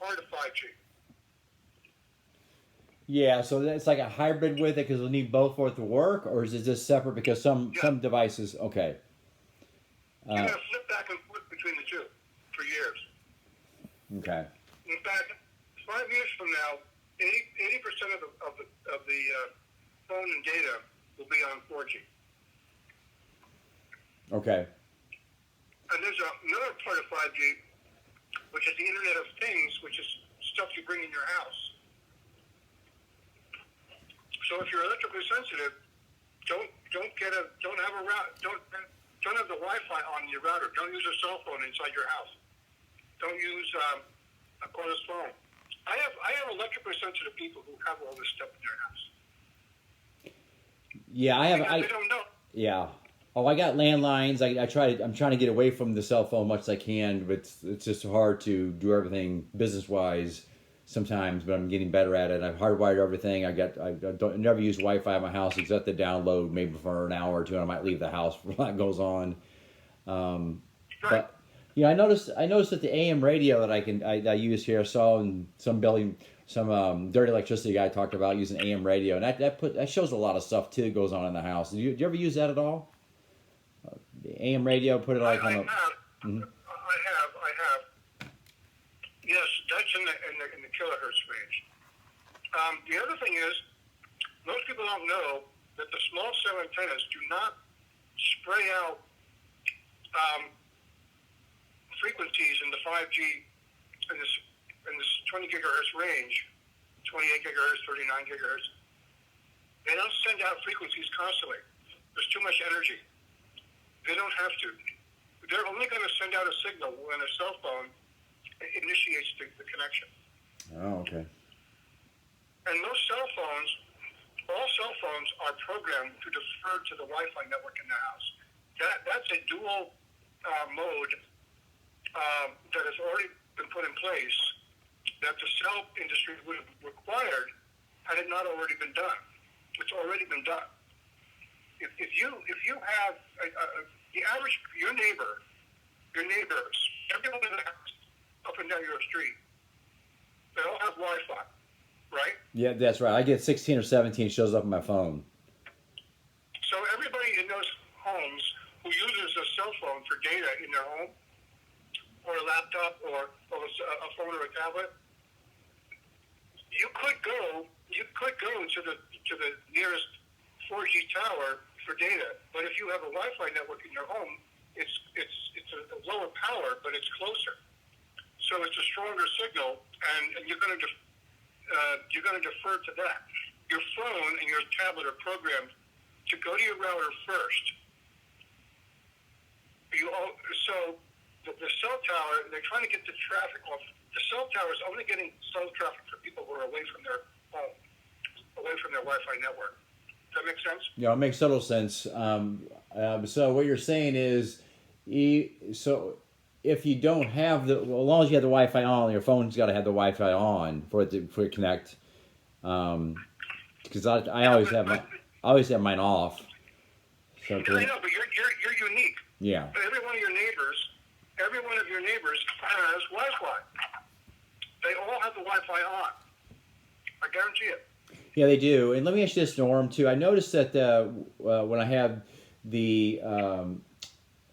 part of 5G. Yeah, so it's like a hybrid with it because you'll need both for it to work, or is it just separate because Yeah. some devices? Okay. You're Uh, going to flip back and forth between the two for years. okay. In fact, 5 years from now, 80% of the phone and data will be on 4G. Okay. And there's another part of 5G, which is the Internet of Things, which is stuff you bring in your house. So if you're electrically sensitive, don't have a route, don't have the Wi-Fi on your router. Don't use a cell phone inside your house. Don't use a cordless phone. I have electrically sensitive people who have all this stuff in their house. Yeah, I have. Because they don't know. Yeah. Oh, I got landlines. I'm trying to get away from the cell phone much as I can, but it's just hard to do everything business wise sometimes. But I'm getting better at it. I've hardwired everything. I never use Wi-Fi in my house except to download maybe for an hour or two, and I might leave the house while that goes on. Right. But yeah, I noticed that the AM radio that I use here, I saw in some building some dirty electricity guy talked about using AM radio, and that shows a lot of stuff too goes on in the house. Do you ever use that at all? The AM radio, put it like I on a. have. Mhm. I have. Yes, that's in the kilohertz range. The other thing is, most people don't know that the small cell antennas do not spray out frequencies in the 5G in this 20 gigahertz range, 28 gigahertz, 39 gigahertz. They don't send out frequencies constantly. There's too much energy. They don't have to. They're only going to send out a signal when a cell phone initiates the connection. Oh, okay. And most cell phones, all cell phones are programmed to defer to the Wi-Fi network in the house. That's a dual mode that has already been put in place that the cell industry would have required had it not already been done. It's already been done. If you have the average your neighbors, everyone in the house up and down your street, they all have Wi-Fi, right? Yeah, that's right. I get 16 or 17 shows up on my phone. So everybody in those homes who uses a cell phone for data in their home, or a laptop, or a phone or a tablet, you could go to the nearest 4G tower for data. But if you have a Wi-Fi network in your home, it's a lower power, but it's closer. So it's a stronger signal, and you're going to defer to that. Your phone and your tablet are programmed to go to your router first. So the cell tower, they're trying to get the traffic off. The cell tower is only getting cell traffic for people who are away from their home, away from their Wi-Fi network. Does that make sense? Yeah, it makes total sense. So what you're saying is, so if you don't have as long as you have the Wi-Fi on, your phone's got to have the Wi-Fi on for it to connect. Because I always have mine off. So I know, but you're unique. yeah. But every one of your neighbors has Wi-Fi. They all have the Wi-Fi on. I guarantee it. Yeah, they do. And let me ask you this, Norm, too. I noticed that when I have the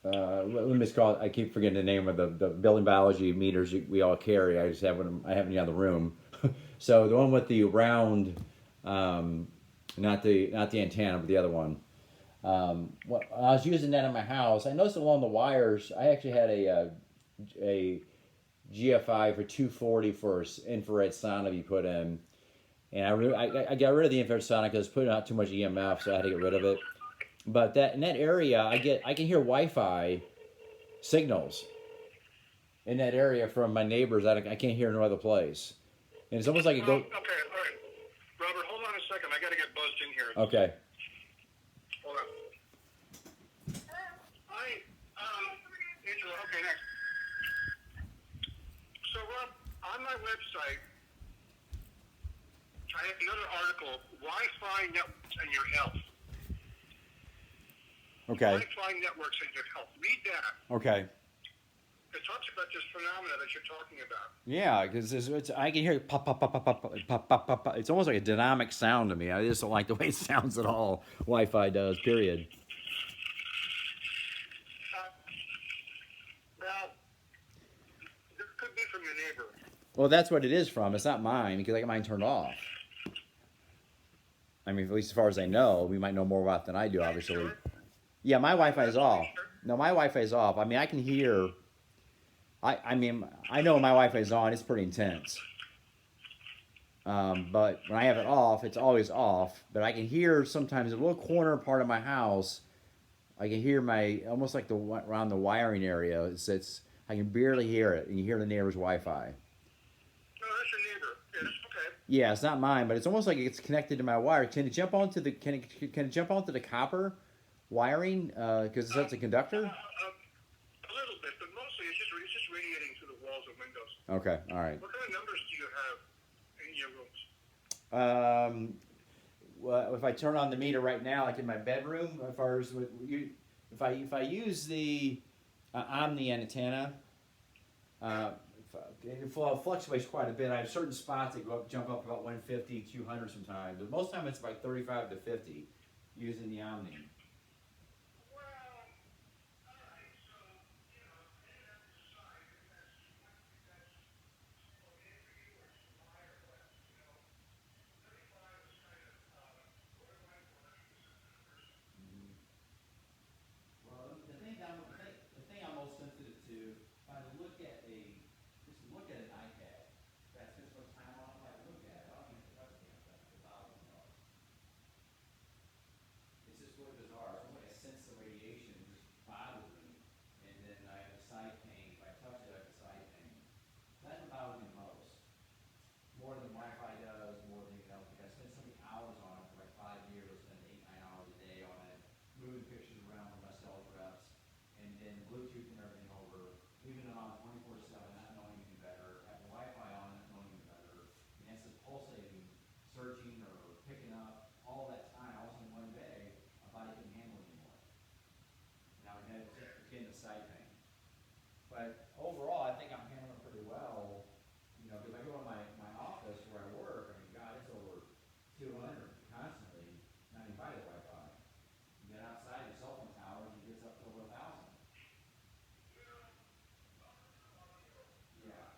let me just call it. I keep forgetting the name of the building biology meters we all carry. I just have one. I have it in the other room. So the one with the round, not the antenna, but the other one. I was using that in my house. I noticed along the wires. I actually had a GFI for 240 for infrared sonic you put in, and I got rid of the infrared sonic because it's putting out too much EMF, so I had to get rid of it. But in that area, I can hear Wi-Fi signals in that area from my neighbors that I can't hear in no other place, and it's almost like it goes. Okay, all right. Robert, hold on a second. I got to get buzzed in here. Okay. Hold on. Hi, Angela. Okay, next. So, Rob, on my website, I have another article, Wi-Fi Networks and Your Health. Okay. Wi-Fi Networks and Your Health. Read that. Okay. it talks about this phenomena that you're talking about. Yeah, because I can hear it pop, pop, pop, pop, pop, pop, pop, pop, pop. It's almost like a dynamic sound to me. I just don't like the way it sounds at all. Wi-Fi does. Period. Uh, well, this could be from your neighbor. Well, that's what it is from. It's not mine because I got mine turned off. I mean, at least as far as I know, we might know more about it than I do, Are you obviously. sure? Yeah, my Wi-Fi is off. Sure? No, my Wi-Fi is off. I mean, I can hear. I mean, I know when my Wi-Fi is on. It's pretty intense. But when I have it off, it's always off. But I can hear sometimes a little corner part of my house. I can hear my almost like the around the wiring area. It's I can barely hear it, and you hear the neighbor's Wi-Fi. No, that's your neighbor. Yes, okay. Yeah, it's not mine, but it's almost like it's connected to my wire. Can it jump onto the can it jump onto the copper wiring? Because it's a conductor. A little bit, but mostly it's just radiating through the walls and windows. Okay, all right. What kind of numbers do you have in your rooms? Well, if I turn on the meter right now, like in my bedroom, as far as if I use the Omni antenna, it fluctuates quite a bit. I have certain spots that jump up about 150, 200 sometimes, but most of the time it's about 35 to 50 using the Omni. Well, the thing I'm most sensitive to, if I look at just look at an iPad, that's just what time I look at it. I don't even touch the damn thing. It bothers me. It's just really bizarre. It's almost like I sense the radiation just bothers me, and then I have a side pain. If I touch it, I have a side pain. That's what bothers me most. More than Wi-Fi does, more than anything else. Because I spent so many hours on it for like 5 years. I spent 8, 9 hours a day on it, moving pictures around for my sales reps, and then Bluetooth and everything over, leaving it on 24/7, not knowing anything better, having Wi-Fi on, not knowing anything better, and it's just pulsating, surging or picking up all that time. All of a sudden one day, my body couldn't handle it anymore. Now I had again the side pain. But overall, I think I'm handling it pretty well. You know, because I go in my office where I work, I mean, God, it's over 200 constantly, not even by the Wi-Fi. You get outside your cell phone towers, it gets up to over 1,000. Yeah.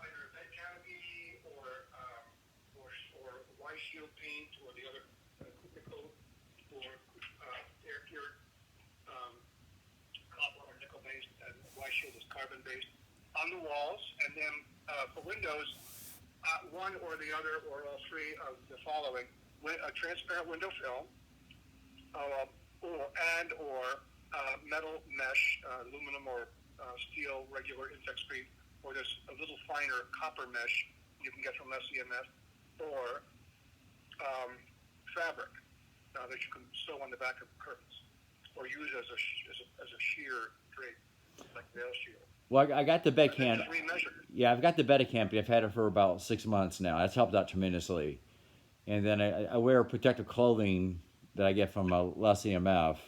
Either a bed canopy or white shield paint or the other typical or air cured copper or nickel based, and white shield is carbon based on the walls, and then for windows, one or the other or all three of the following: a transparent window film, or metal mesh, aluminum or steel, regular insect screen, or this a little finer copper mesh you can get from SEMS, or fabric that you can sew on the back of curtains, or use as a sheer drape, like veil shield. Well, I got the bed And then can. just remeasure. Yeah, I've got the Betacamp. I've had it for about 6 months now. That's helped out tremendously. And then I wear protective clothing that I get from Les EMF.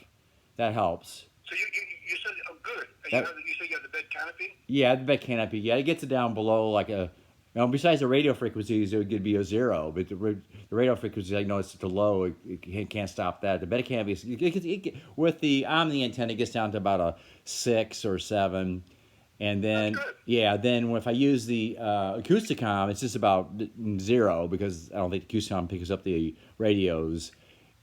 That helps. So you said, oh, good. You said you have the bed canopy? Yeah, the bed canopy. Yeah, it gets it down below like a. Besides the radio frequencies, it would be a 0. But the radio frequencies, I know it's too low. It can't stop that. The bed canopy, with the Omni antenna, it gets down to about a 6 or 7. And then, yeah, then if I use the Acousticom, it's just about 0 because I don't think the Acousticom picks up the radios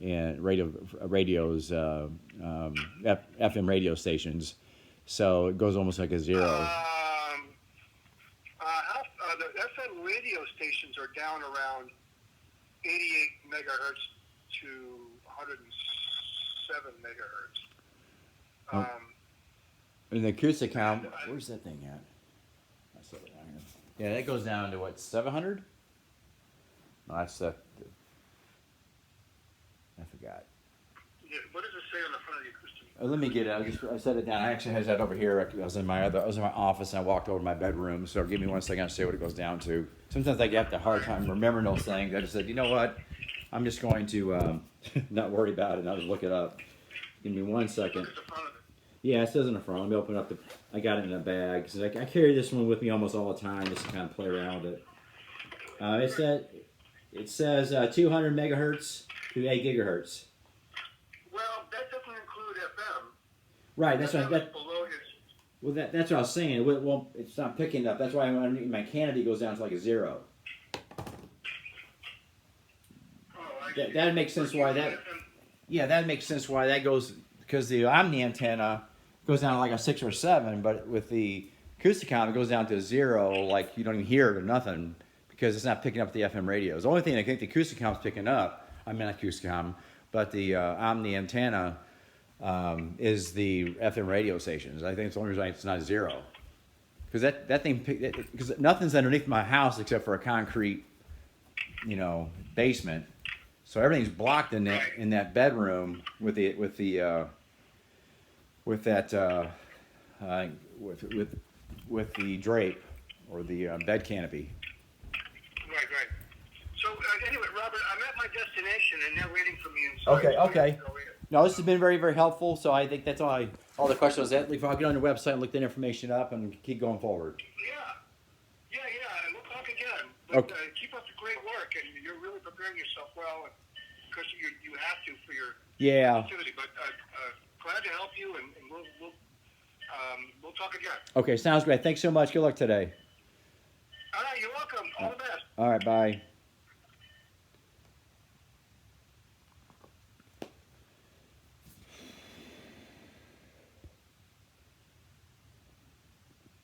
and radios FM radio stations, so it goes almost like a 0. The FM radio stations are down around 88 megahertz to 107 megahertz. And the Acousticom, where's that thing at? I saw it down here. Yeah, that goes down to what, 700? No, that's I forgot. Yeah, what does it say on the front of the acoustic. Let me get it. I set it down. I actually had that over here. I was in my office and I walked over to my bedroom. So give me 1 second to see what it goes down to. Sometimes I get a hard time remembering those things. I just said, you know what? I'm just going to not worry about it. And I'll just look it up. Give me 1 second. Look at the front of it. Yeah, it says in the front. Let me open up I got it in a bag. So I carry this one with me almost all the time just to kind of play around with it. It says 200 megahertz to 8 gigahertz. Well, that doesn't include FM. Right, that's FM what. is below his. Well, that's what I was saying. Well, it's not picking up. That's why my canopy goes down to like a 0. Oh, I see. That makes sense why that. Yeah, that makes sense why that goes, because the Omni antenna goes down to like a 6 or 7, but with the Acousticom it goes down to a 0, like you don't even hear it or nothing, because it's not picking up the FM radios. The only thing I think the Acousticom's picking up, I mean not Acousticom, but the Omni antenna is the FM radio stations. I think it's the only reason it's not 0. Because that thing, because nothing's underneath my house except for a concrete, basement. So everything's blocked in that bedroom with the drape or the bed canopy. Right. So anyway, Robert, I'm at my destination and they're waiting for me inside. Okay. No, this has been very, very helpful. So I think that's all the questions. I'll get on your website and look that information up and keep going forward. Yeah, and we'll talk again. But keep up the great work, and you're really preparing yourself well, because you have to for your activity. But glad to help you, and we'll talk again. Okay, sounds great. Thanks so much. Good luck today. All right, you're welcome. All the best. All right, bye.